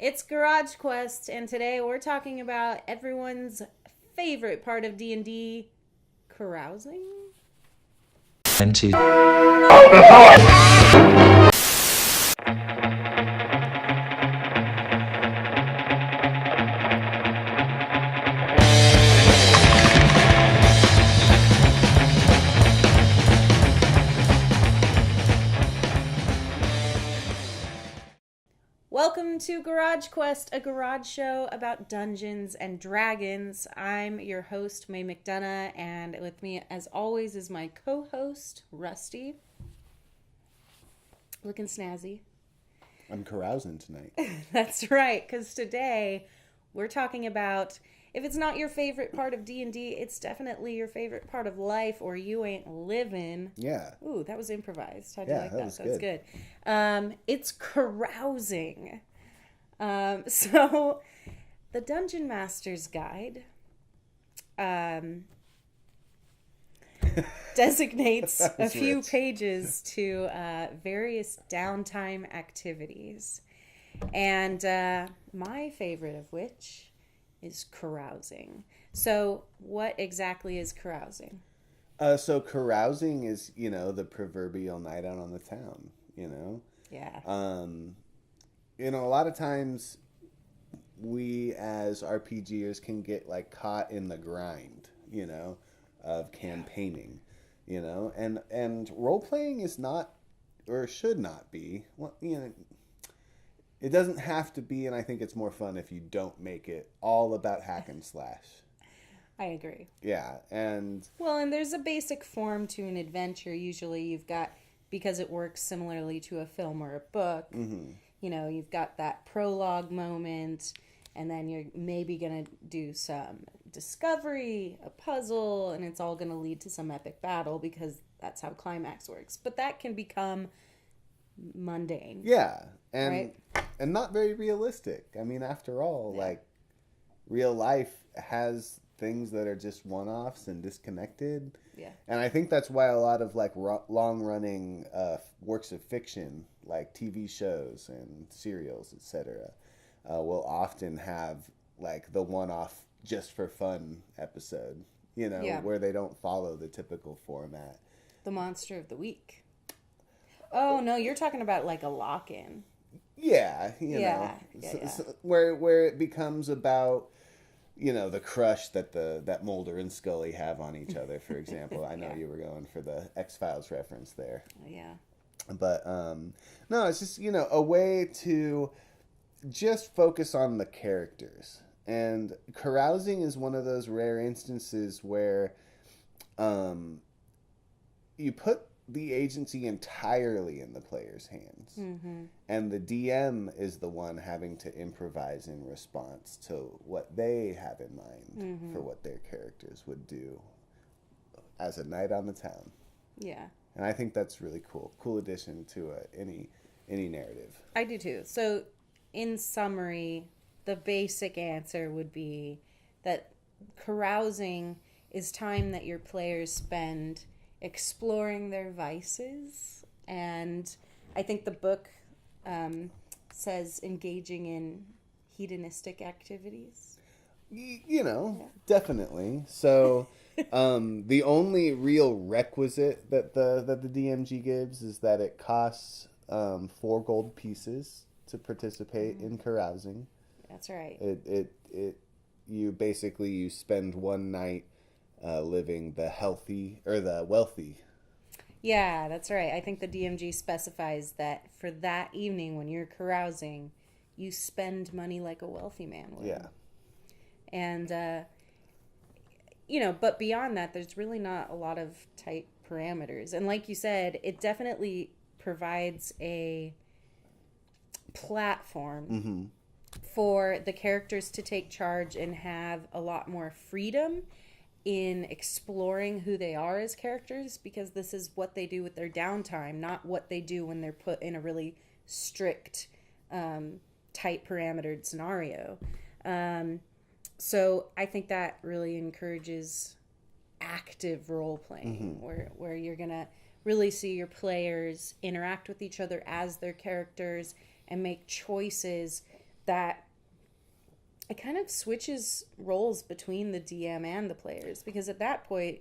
It's Garage Quest, and today we're talking about everyone's favorite part of D&D, carousing? And two. Welcome to Garage Quest, a garage show about Dungeons and Dragons. I'm your host, May McDonough, and with me, as always, is my co-host, Rusty. Looking snazzy. I'm carousing tonight. That's right, because today we're talking about, if it's not your favorite part of D&D, it's definitely your favorite part of life, or you ain't living. Yeah. Ooh, that was improvised. How'd you like that? That was good. It's carousing. So, the Dungeon Master's Guide designates a few pages to various downtime activities. And my favorite of which is carousing. So, what exactly is carousing? So carousing is, the proverbial night out on the town, Yeah. A lot of times we as RPGers can get caught in the grind, of campaigning, and role playing is not, or should not be, well, it doesn't have to be, and I think it's more fun if you don't make it all about hack and slash. I agree. Yeah, and there's a basic form to an adventure. Usually you've got, because it works similarly to a film or a book, you've got that prologue moment, and then you're maybe going to do some discovery, a puzzle, and it's all going to lead to some epic battle because that's how climax works. But that can become mundane. Yeah, and right? And not very realistic. I mean, after all, real life has things that are just one-offs and disconnected. Yeah. And I think that's why a lot of long-running works of fiction, like TV shows and serials, etc., will often have the one-off just for fun episode, where they don't follow the typical format. The monster of the week. Oh, no, you're talking about a lock-in. Yeah, where it becomes about the crush that Mulder and Scully have on each other, for example. I know you were going for the X-Files reference there. Yeah. But no, it's just a way to just focus on the characters. And carousing is one of those rare instances where you put the agency entirely in the player's hands. Mm-hmm. And the DM is the one having to improvise in response to what they have in mind for what their characters would do as a night on the town. Yeah. And I think that's really cool. Cool addition to any narrative. I do too. So, in summary, the basic answer would be that carousing is time that your players spend exploring their vices, and I think the book says engaging in hedonistic activities. Definitely. So the only real requisite that the DMG gives is that it costs 4 gold pieces to participate in carousing. That's right. You spend one night living the healthy or the wealthy. Yeah, that's right. I think the DMG specifies that for that evening when you're carousing, you spend money like a wealthy man would. Yeah. And, but beyond that, there's really not a lot of tight parameters. And like you said, it definitely provides a platform for the characters to take charge and have a lot more freedom in exploring who they are as characters, because this is what they do with their downtime, not what they do when they're put in a really strict, tight parametered scenario. So I think that really encourages active role playing, where you're gonna really see your players interact with each other as their characters and make choices that it kind of switches roles between the DM and the players, because at that point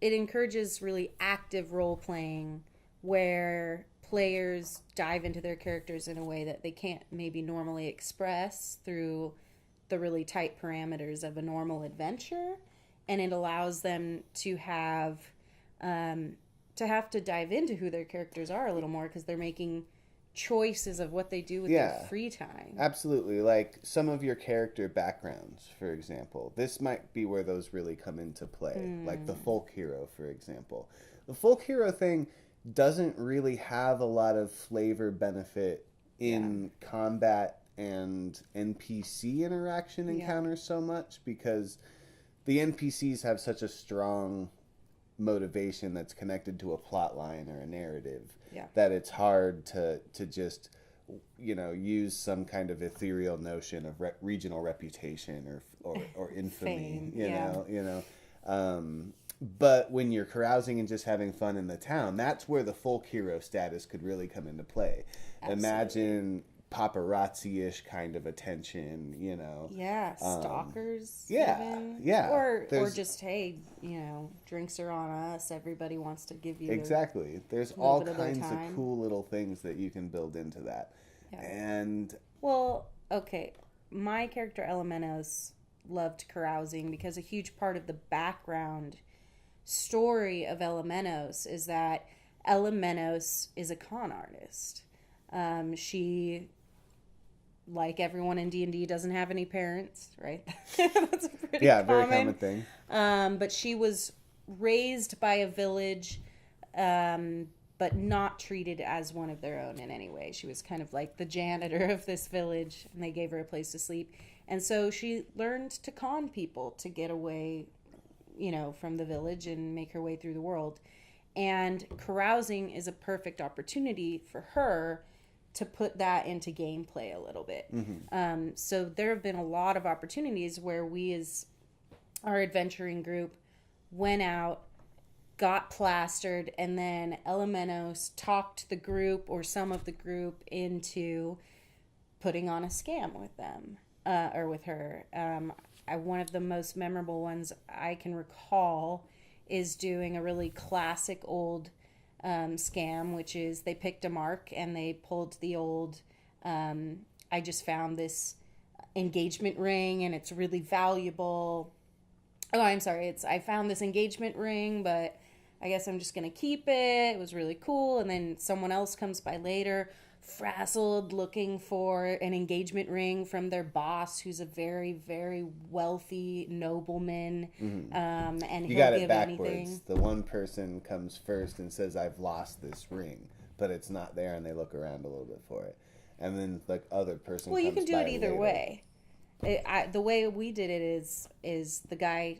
it encourages really active role playing where players dive into their characters in a way that they can't maybe normally express through the really tight parameters of a normal adventure, and it allows them to have to dive into who their characters are a little more, because they're making choices of what they do with their free time. Absolutely. Like some of your character backgrounds, for example. This might be where those really come into play. Like the folk hero, for example. The folk hero thing doesn't really have a lot of flavor benefit in combat and NPC interaction encounters so much, because the NPCs have such a strong motivation that's connected to a plot line or a narrative that it's hard to just, you know, use some kind of ethereal notion of regional reputation or infamy. Fame, you know. But when you're carousing and just having fun in the town, that's where the folk hero status could really come into play. Absolutely. Imagine paparazzi-ish kind of attention, you know. Yeah, stalkers. Even. Or just, hey, you know, drinks are on us. Everybody wants to give you exactly. There's all kinds of cool little things that you can build into that. Yeah. And well, okay, my character Elementos loved carousing because a huge part of the background story of Elementos is that Elementos is a con artist. She, like everyone in D&D, doesn't have any parents, right? That's a pretty very common thing. But she was raised by a village, but not treated as one of their own in any way. She was kind of like the janitor of this village, and they gave her a place to sleep. And so she learned to con people to get away, you know, from the village and make her way through the world. And carousing is a perfect opportunity for her to put that into gameplay a little bit. So there have been a lot of opportunities where we, as our adventuring group, went out, got plastered, and then Elementos talked the group or some of the group into putting on a scam with them, or with her. One of the most memorable ones I can recall is doing a really classic old scam, which is they picked a mark and they pulled the old, I just found this engagement ring and it's really valuable. Oh, I'm sorry. I found this engagement ring, but I guess I'm just going to keep it. It was really cool. And then someone else comes by later, frazzled, looking for an engagement ring from their boss, who's a very, very wealthy nobleman. And you got it backwards. Anything. The one person comes first and says, "I've lost this ring," but it's not there, and they look around a little bit for it. And then the other person. Well, you can do it either way. The way we did it is the guy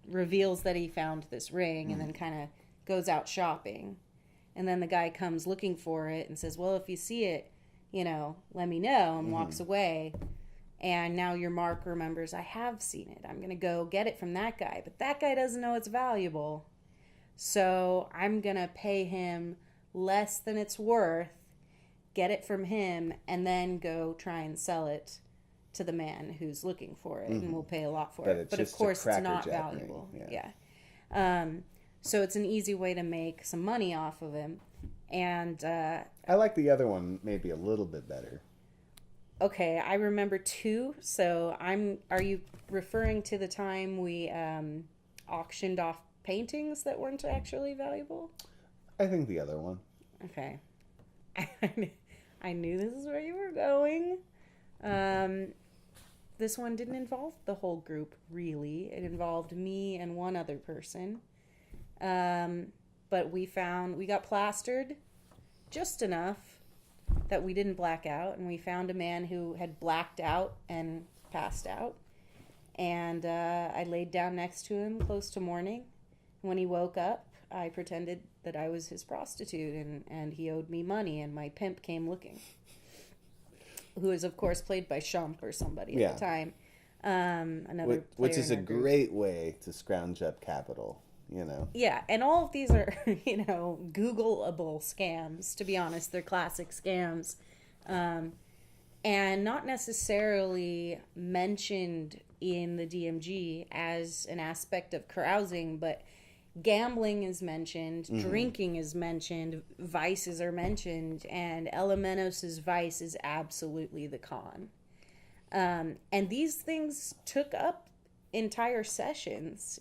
reveals that he found this ring and then kind of goes out shopping. And then the guy comes looking for it and says, "Well, if you see it, you know, let me know," and walks away. And now your mark remembers, I have seen it. I'm going to go get it from that guy. But that guy doesn't know it's valuable. So I'm going to pay him less than it's worth, get it from him, and then go try and sell it to the man who's looking for it. And we'll pay a lot for it. But of course, it's not valuable. So it's an easy way to make some money off of him. And I like the other one maybe a little bit better. Okay, I remember two. So are you referring to the time we auctioned off paintings that weren't actually valuable? I think the other one. Okay. I knew this is where you were going. This one didn't involve the whole group, really. It involved me and one other person. But we got plastered just enough that we didn't black out, and we found a man who had blacked out and passed out. And I laid down next to him close to morning. When he woke up, I pretended that I was his prostitute, and he owed me money, and my pimp came looking, who is, of course, played by Shump or somebody at the time. Which is a great way to scrounge up capital. You know. Yeah, and all of these are, you know, Googleable scams, to be honest. They're classic scams. and not necessarily mentioned in the DMG as an aspect of carousing, but gambling is mentioned, drinking is mentioned, vices are mentioned, and Elementos' vice is absolutely the con. And these things took up entire sessions,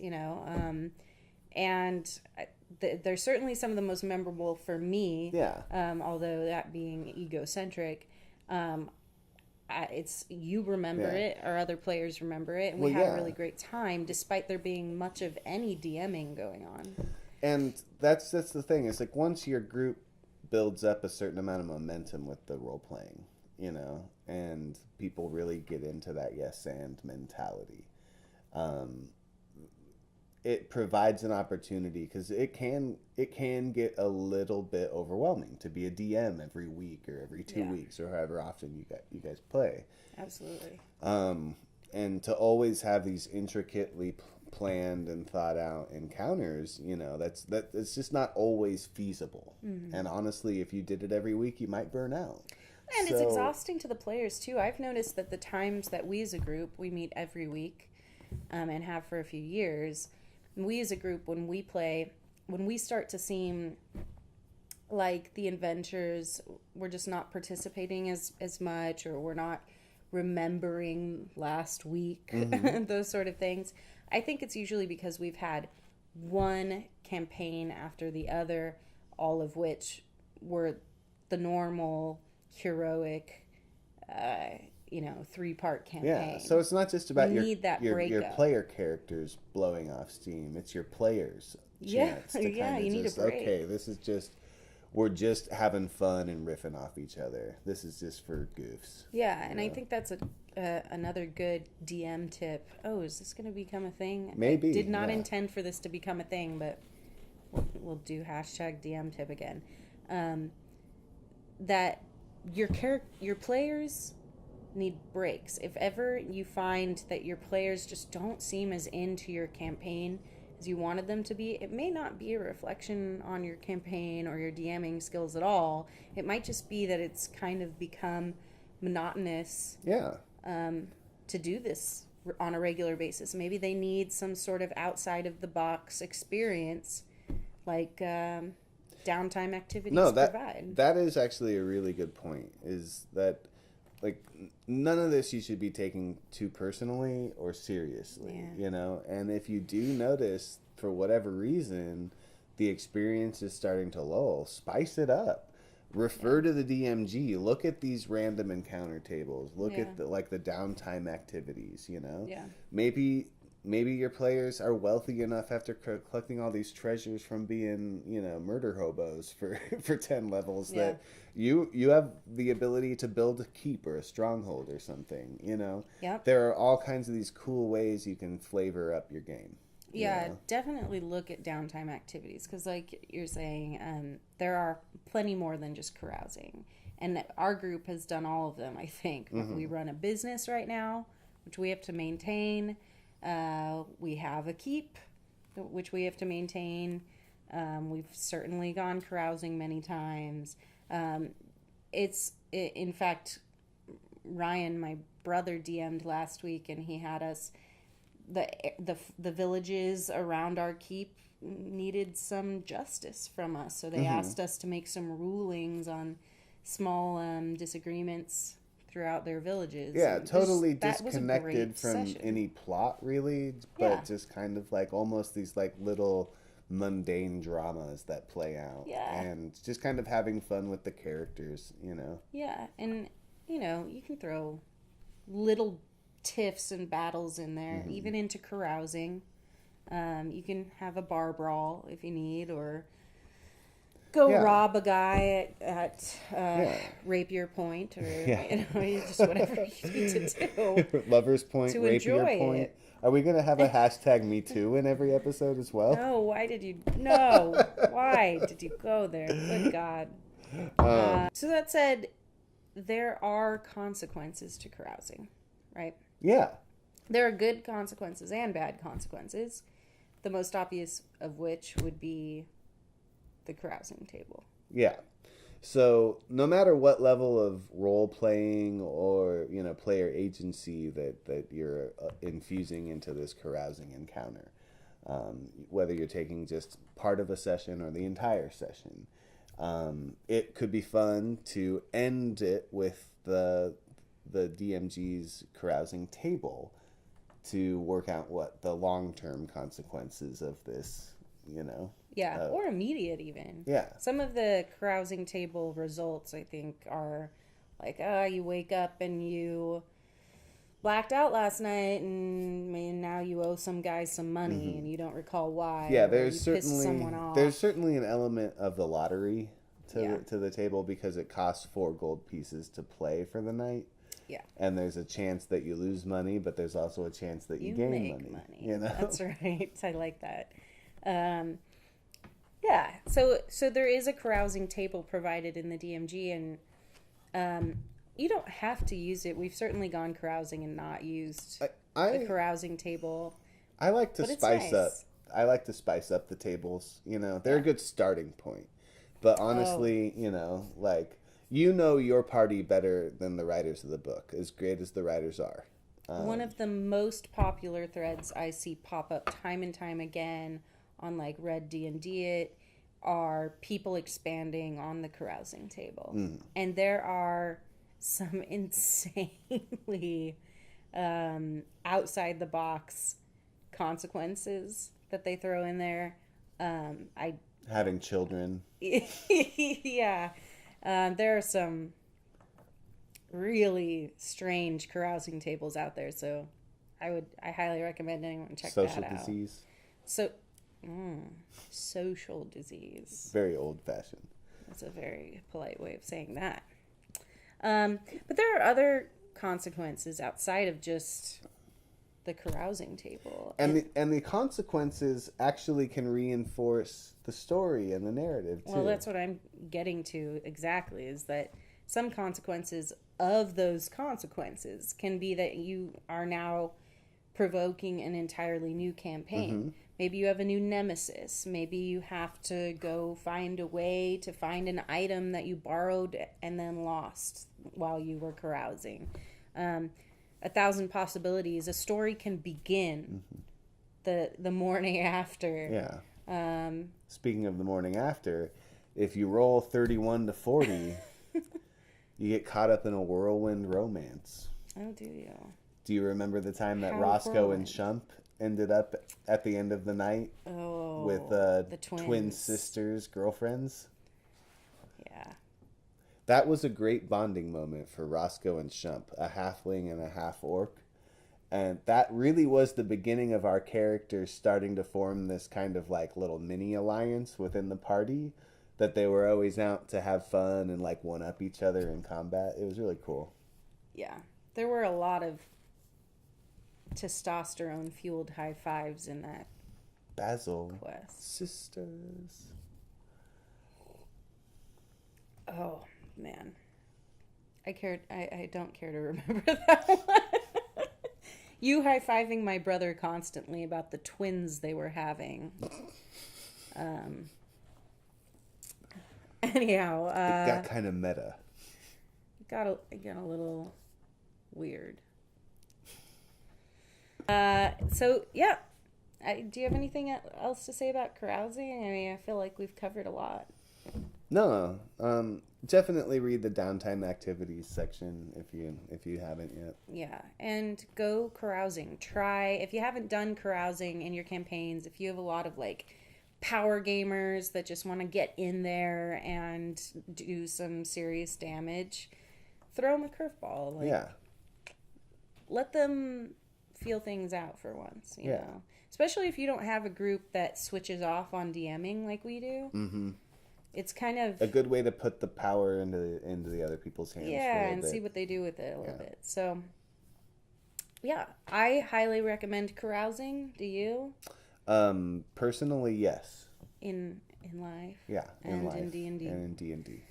and they're certainly some of the most memorable for me. Yeah. Although that being egocentric, it's you remember it, our other players remember it, and we had a really great time, despite there being much of any DMing going on. And that's the thing. It's like once your group builds up a certain amount of momentum with the role playing, and people really get into that yes and mentality. It provides an opportunity, because it can get a little bit overwhelming to be a DM every week or every 2 weeks or however often you guys play. Absolutely. And to always have these intricately planned and thought out encounters, that's just not always feasible. And honestly, if you did it every week, you might burn out. And it's exhausting to the players too. I've noticed that the times that we as a group, we meet every week, and have for a few years. We as a group, when we play, when we start to seem like the inventors, we're just not participating as much, or we're not remembering last week, those sort of things. I think it's usually because we've had one campaign after the other, all of which were the normal heroic 3-part campaign. Yeah, so it's not just about your player characters blowing off steam. It's your players' chance to kind of just, okay, this is just, we're just having fun and riffing off each other. This is just for goofs. Yeah, and I think that's another good DM tip. Oh, is this going to become a thing? Maybe. I did not intend for this to become a thing, but we'll do #DM tip again. That your players need breaks. If ever you find that your players just don't seem as into your campaign as you wanted them to be, it may not be a reflection on your campaign or your DMing skills at all. It might just be that it's kind of become monotonous to do this on a regular basis. Maybe they need some sort of outside of the box experience, like downtime activities provide. That is actually a really good point, is that like none of this you should be taking too personally or seriously, and if you do notice for whatever reason the experience is starting to lull, spice it up, refer to the DMG, look at these random encounter tables, look at the downtime activities, maybe your players are wealthy enough after collecting all these treasures from being, murder hobos for 10 levels that you have the ability to build a keep or a stronghold or something, There are all kinds of these cool ways you can flavor up your game. Definitely look at downtime activities, because like you're saying, there are plenty more than just carousing. And our group has done all of them, I think. We run a business right now, which we have to maintain. We have a keep, which we have to maintain. We've certainly gone carousing many times. In fact, Ryan, my brother, DM'd last week, and he had us, the villages around our keep needed some justice from us. So they asked us to make some rulings on small disagreements throughout their villages. Yeah, totally disconnected from any plot, really, but just kind of like almost these like little mundane dramas that play out. And just kind of having fun with the characters, Yeah, and, you can throw little tiffs and battles in there, even into carousing. You can have a bar brawl if you need, or go rob a guy at rapier point, or just whatever you need to do. Lover's point, to rapier point. It. Are we going to have a #MeToo in every episode as well? No, why did you go there? Good God. So that said, there are consequences to carousing, right? Yeah. There are good consequences and bad consequences, the most obvious of which would be the carousing table. Yeah. So no matter what level of role playing or player agency that you're infusing into this carousing encounter, whether you're taking just part of a session or the entire session, it could be fun to end it with the DMG's carousing table to work out what the long-term consequences of this, Yeah, or immediate even. Yeah. Some of the carousing table results, I think, are like, you wake up and you blacked out last night and now you owe some guy some money and you don't recall why. Yeah, or you pissed someone off. there's certainly an element of the lottery to the table because it costs 4 gold pieces to play for the night. Yeah. And there's a chance that you lose money, but there's also a chance that you gain make money. That's right. I like that. Yeah. So there is a carousing table provided in the DMG, and you don't have to use it. We've certainly gone carousing and not used the carousing table. I like to spice up. Nice. I like to spice up the tables. They're a good starting point. But honestly, your party better than the writers of the book, as great as the writers are. One of the most popular threads I see pop up time and time again on like Red D&D it are people expanding on the carousing table. And there are some insanely outside the box consequences that they throw in there. Having children. Yeah. There are some really strange carousing tables out there, so I highly recommend anyone check that out. Social disease. Social disease. Very old-fashioned. That's a very polite way of saying that. But there are other consequences outside of just the carousing table. And the consequences actually can reinforce the story and the narrative, too. Well, that's what I'm getting to exactly, is that some consequences of those consequences can be that you are now provoking an entirely new campaign. Maybe you have a new nemesis. Maybe you have to go find a way to find an item that you borrowed and then lost while you were carousing. 1,000 possibilities. A story can begin the morning after. Yeah. Speaking of the morning after, if you roll 31 to 40, you get caught up in a whirlwind romance. Oh, do you? Do you remember the time that How Roscoe whirlwind? and Shump ended up at the end of the night with the twin sisters, girlfriends? Yeah. That was a great bonding moment for Roscoe and Shump, a halfling and a half-orc. And that really was the beginning of our characters starting to form this kind of like little mini alliance within the party, that they were always out to have fun and like one-up each other in combat. It was really cool. Yeah. There were a lot of testosterone-fueled high fives in that Basil. quest. Sisters. Oh, man. I don't care to remember that one. You high-fiving my brother constantly about the twins they were having. Anyhow, It got kind of meta. it got a little weird. So yeah, do you have anything else to say about carousing? I mean, I feel like we've covered a lot. No, definitely read the downtime activities section if you haven't yet. Yeah, and go carousing. Try, if you haven't done carousing in your campaigns, if you have a lot of like power gamers that just want to get in there and do some serious damage, throw them a curveball. Like, Yeah. let them feel things out for once, you Yeah. know. Especially if you don't have a group that switches off on DMing like we do. Mm-hmm. It's kind of A good way to put the power into the other people's hands. yeah, for a and bit. see what they do with it a little Yeah. bit. So yeah, I highly recommend carousing. Do you? Personally, yes. In life. Yeah, in And life in D&D. and in D&D.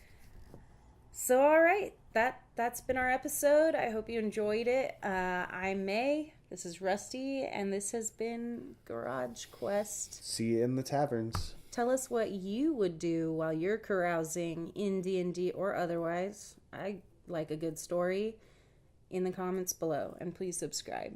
So all right, that's been our episode. I hope you enjoyed it. I'm May. This is Rusty, and this has been Garage Quest. See you in the taverns. Tell us what you would do while you're carousing in D&D or otherwise. I like a good story in the comments below, and please subscribe.